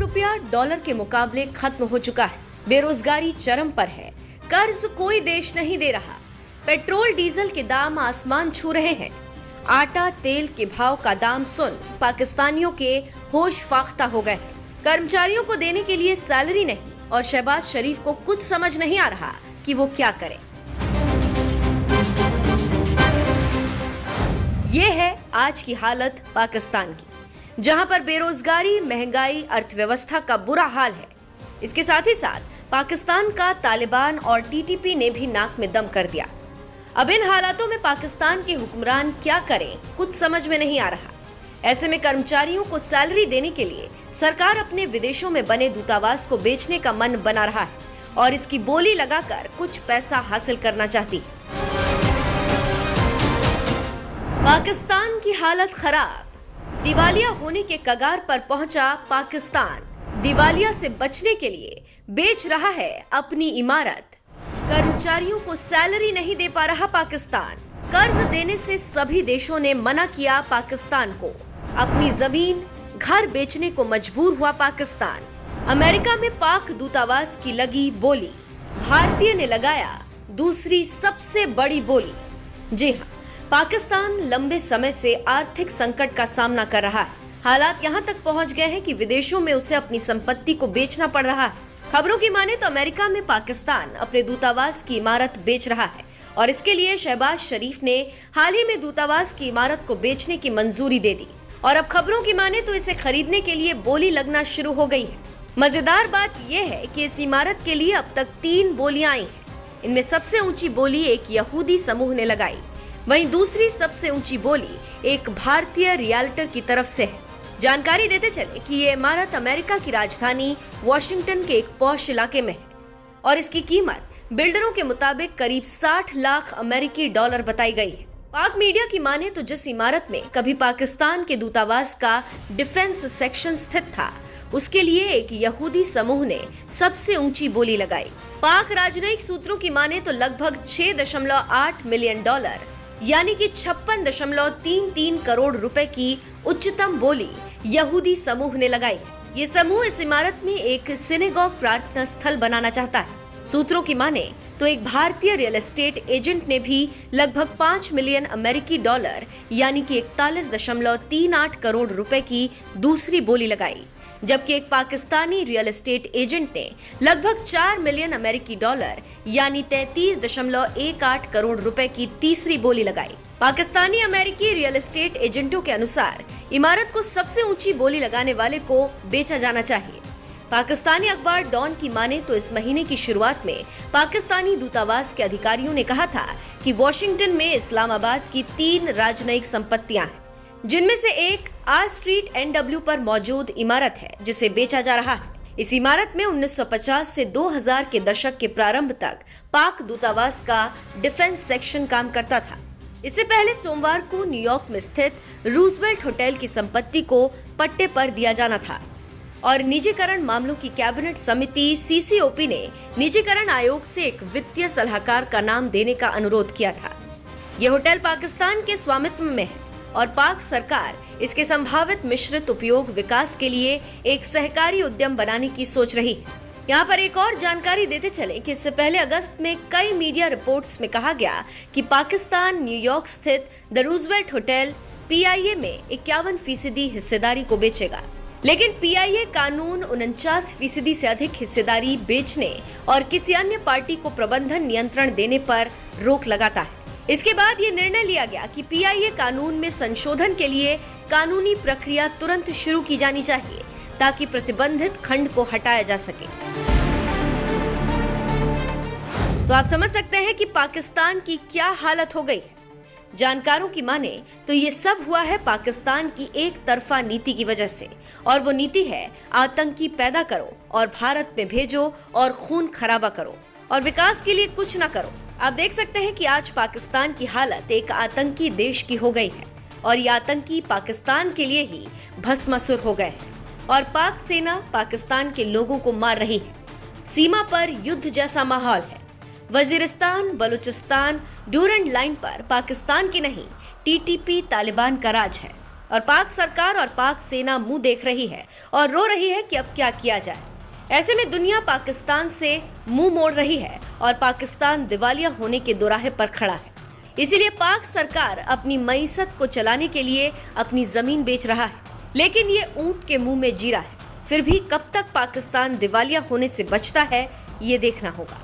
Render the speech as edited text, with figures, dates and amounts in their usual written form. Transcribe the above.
रुपया डॉलर के मुकाबले खत्म हो चुका है। बेरोजगारी चरम पर है। कर्ज कोई देश नहीं दे रहा। पेट्रोल डीजल के दाम आसमान छू रहे हैं। आटा तेल के भाव का दाम सुन पाकिस्तानियों के होश फाख्ता हो गए हैं। कर्मचारियों को देने के लिए सैलरी नहीं और शहबाज शरीफ को कुछ समझ नहीं आ रहा कि वो क्या करें। ये है आज की हालत पाकिस्तान की, जहां पर बेरोजगारी, महंगाई, अर्थव्यवस्था का बुरा हाल है। इसके साथ ही साथ पाकिस्तान का तालिबान और टीटीपी ने भी नाक में दम कर दिया। अब इन हालातों में पाकिस्तान के हुक्मरान क्या करें, कुछ समझ में नहीं आ रहा। ऐसे में कर्मचारियों को सैलरी देने के लिए सरकार अपने विदेशों में बने दूतावास को बेचने का मन बना रहा है और इसकी बोली लगाकर कुछ पैसा हासिल करना चाहती है। पाकिस्तान की हालत खराब। दिवालिया होने के कगार पर पहुंचा पाकिस्तान। दिवालिया से बचने के लिए बेच रहा है अपनी इमारत। कर्मचारियों को सैलरी नहीं दे पा रहा पाकिस्तान। कर्ज देने से सभी देशों ने मना किया पाकिस्तान को। अपनी जमीन, घर बेचने को मजबूर हुआ पाकिस्तान। अमेरिका में पाक दूतावास की लगी बोली। भारतीय ने लगाया दूसरी सबसे बड़ी बोली। जी हाँ, पाकिस्तान लंबे समय से आर्थिक संकट का सामना कर रहा है। हालात यहाँ तक पहुँच गए हैं कि विदेशों में उसे अपनी संपत्ति को बेचना पड़ रहा है। खबरों की माने तो अमेरिका में पाकिस्तान अपने दूतावास की इमारत बेच रहा है और इसके लिए शहबाज शरीफ ने हाल ही में दूतावास की इमारत को बेचने की मंजूरी दे दी और अब खबरों की माने तो इसे खरीदने के लिए बोली लगना शुरू हो गई है। मजेदार बात यह है कि इस इमारत के लिए अब तक 3 बोलियां आई हैं। इनमें सबसे ऊंची बोली एक यहूदी समूह ने लगाई, वहीं दूसरी सबसे ऊंची बोली एक भारतीय रियल्टर की तरफ से है। जानकारी देते चले कि ये इमारत अमेरिका की राजधानी वॉशिंगटन के एक पॉश इलाके में है और इसकी कीमत बिल्डरों के मुताबिक करीब 60 लाख अमेरिकी डॉलर बताई गई है। पाक मीडिया की माने तो जिस इमारत में कभी पाकिस्तान के दूतावास का डिफेंस सेक्शन स्थित था, उसके लिए एक यहूदी समूह ने सबसे ऊंची बोली लगाई। पाक राजनयिक सूत्रों की माने तो लगभग 6.8 मिलियन डॉलर यानी कि 56.33 करोड़ रुपए की उच्चतम बोली यहूदी समूह ने लगाई। ये समूह इस इमारत में एक सिनेगॉग प्रार्थना स्थल बनाना चाहता है। सूत्रों की माने तो एक भारतीय रियल एस्टेट एजेंट ने भी लगभग 5 मिलियन अमेरिकी डॉलर यानी कि 41.38 करोड़ रुपए की दूसरी बोली लगाई, जबकि एक पाकिस्तानी रियल एस्टेट एजेंट ने लगभग 4 मिलियन अमेरिकी डॉलर यानी 33.18 करोड़ रुपए की तीसरी बोली लगाई। पाकिस्तानी अमेरिकी रियल एस्टेट एजेंटों के अनुसार इमारत को सबसे ऊंची बोली लगाने वाले को बेचा जाना चाहिए। पाकिस्तानी अखबार डॉन की माने तो इस महीने की शुरुआत में पाकिस्तानी दूतावास के अधिकारियों ने कहा था कि वॉशिंगटन में इस्लामाबाद की 3 राजनयिक संपत्तियां हैं, जिनमें से एक आर स्ट्रीट NW पर मौजूद इमारत है जिसे बेचा जा रहा है। इस इमारत में 1950 से 2000 के दशक के प्रारंभ तक पाक दूतावास का डिफेंस सेक्शन काम करता था। इससे पहले सोमवार को न्यूयॉर्क में स्थित रूजवेल्ट होटल की संपत्ति को पट्टे पर दिया जाना था और निजीकरण मामलों की कैबिनेट समिति CCOP ने निजीकरण आयोग से एक वित्तीय सलाहकार का नाम देने का अनुरोध किया था। यह होटल पाकिस्तान के स्वामित्व में है और पाक सरकार इसके संभावित मिश्रित उपयोग विकास के लिए एक सहकारी उद्यम बनाने की सोच रही है। यहाँ पर एक और जानकारी देते चले कि इससे पहले अगस्त में कई मीडिया रिपोर्ट्स में कहा गया कि पाकिस्तान न्यूयॉर्क स्थित द रूजवेल्ट होटल PIA में 51% हिस्सेदारी को बेचेगा, लेकिन PIA कानून 49% से अधिक हिस्सेदारी बेचने और किसी अन्य पार्टी को प्रबंधन नियंत्रण देने पर रोक लगाता है। इसके बाद ये निर्णय लिया गया कि PIA कानून में संशोधन के लिए कानूनी प्रक्रिया तुरंत शुरू की जानी चाहिए ताकि प्रतिबंधित खंड को हटाया जा सके। तो आप समझ सकते हैं कि पाकिस्तान की क्या हालत हो गई है। जानकारों की माने तो ये सब हुआ है पाकिस्तान की एक तरफा नीति की वजह से, और वो नीति है आतंकी पैदा करो और भारत में भेजो और खून खराबा करो और विकास के लिए कुछ ना करो। आप देख सकते हैं कि आज पाकिस्तान की हालत एक आतंकी देश की हो गई है और ये आतंकी पाकिस्तान के लिए ही भस्मासुर हो गए हैं और पाक सेना पाकिस्तान के लोगों को मार रही है। सीमा पर युद्ध जैसा माहौल है। वजीरिस्तान, बलूचिस्तान, डूरंड लाइन पर पाकिस्तान की नहीं, टीटीपी तालिबान का राज है। और पाक सरकार और पाक सेना मुंह देख रही है और रो रही है कि अब क्या किया जाए। ऐसे में दुनिया पाकिस्तान से मुंह मोड़ रही है और पाकिस्तान दिवालिया होने के दोराहे पर खड़ा है। इसीलिए पाक सरकार अपनी मईसत को चलाने के लिए अपनी जमीन बेच रहा है, लेकिन ये ऊंट के मुंह में जीरा है। फिर भी कब तक पाकिस्तान दिवालिया होने से बचता है, ये देखना होगा।